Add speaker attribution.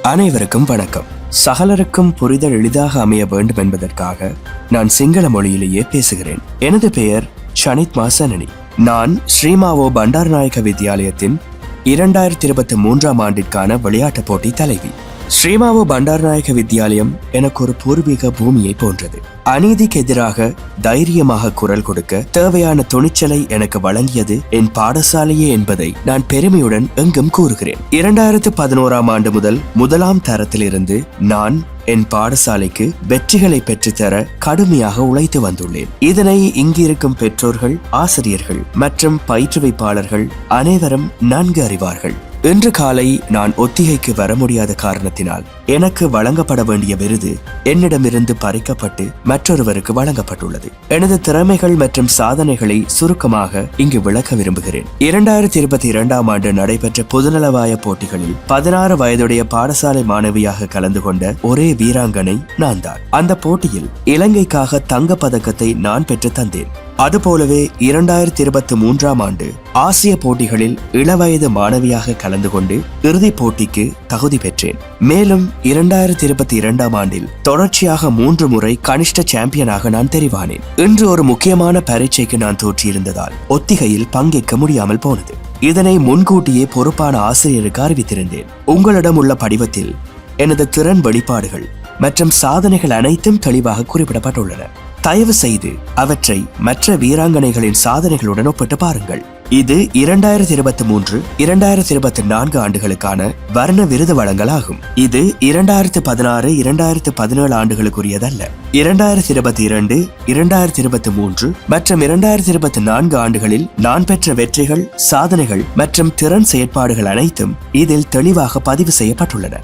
Speaker 1: அனைவருக்கும் வணக்கம். சகலருக்கும் புரிதல் எளிதாக அமைய வேண்டும் என்பதற்காக நான் சிங்கள மொழியிலேயே பேசுகிறேன். எனது பெயர் ஷனித் மாசனனி. நான் ஸ்ரீமாவோ பண்டாரநாயக்க வித்யாலயத்தின் 2023ஆம் ஆண்டிற்கான விளையாட்டு போட்டி தலைவி. ஸ்ரீமாவோ பண்டாரநாயக்க வித்யாலயம் எனக்கு ஒரு பூர்வீக பூமியை போன்றது. அநீதிக்கு எதிராக தைரியமாக குரல் கொடுக்க தேவையான துணிச்சலை எனக்கு வழங்கியது என் பாடசாலையே என்பதை நான் பெருமையுடன் எங்கும் கூறுகிறேன். 2011ஆம் ஆண்டு முதல் முதலாம் தரத்திலிருந்து நான் என் பாடசாலைக்கு வெற்றிகளை பெற்றுத்தர கடுமையாக உழைத்து வந்துள்ளேன். இதனை இங்கிருக்கும் பெற்றோர்கள், ஆசிரியர்கள் மற்றும் பயிற்றுவிப்பாளர்கள் அனைவரும் நன்கு அறிவார்கள். இன்று காலை நான் ஒத்திகைக்கு வர முடியாத காரணத்தினால் எனக்கு வழங்கப்பட வேண்டிய விருது என்னிடமிருந்து பறிக்கப்பட்டு மற்றொருவருக்கு வழங்கப்பட்டுள்ளது. எனது திறமைகள் மற்றும் சாதனைகளை சுருக்கமாக இங்கு விளக்க விரும்புகிறேன். 2022ஆம் ஆண்டு நடைபெற்ற பொதுநலவாய போட்டிகளில் 16 வயதுடைய பாடசாலை மாணவியாக கலந்து கொண்ட ஒரே வீராங்கனை நான் தான். அந்த போட்டியில் இலங்கைக்காக தங்க பதக்கத்தை நான் பெற்று தந்தேன். அதுபோலவே 2023ஆம் ஆண்டு ஆசிய போட்டிகளில் இளவயது மாணவியாக கலந்து கொண்டு இறுதிப் போட்டிக்கு தகுதி பெற்றேன். மேலும் 2022ஆம் ஆண்டில் தொடர்ச்சியாக 3 முறை கனிஷ்ட சாம்பியனாக நான் தெரிவானேன். இன்று ஒரு முக்கியமான பரீட்சைக்கு நான் தோற்றியிருந்ததால் ஒத்திகையில் பங்கேற்க முடியாமல் போனது. இதனை முன்கூட்டியே பொறுப்பான ஆசிரியருக்கு அறிவித்திருந்தேன். உங்களிடம் உள்ள படிவத்தில் எனது திறன் வெளிப்பாடுகள் மற்றும் சாதனைகள் அனைத்தும் தெளிவாக குறிப்பிடப்பட்டுள்ளன. தயவு செய்து அவற்றை மற்ற வீராங்கனைகளின் சாதனைகளுடன் ஒப்பிட்டு பாருங்கள். இது 2023, 2024 ஆண்டுகளுக்கான வர்ண விருது வழங்கலாகும். இது 2016, 2017 ஆண்டுகளுக்குரியதல்ல. 2022, 2023 மற்றும் 2024 ஆண்டுகளில் நான் பெற்ற வெற்றிகள், சாதனைகள் மற்றும் திறன் செயற்பாடுகள் அனைத்தும் இதில் தெளிவாக பதிவு செய்யப்பட்டுள்ளன.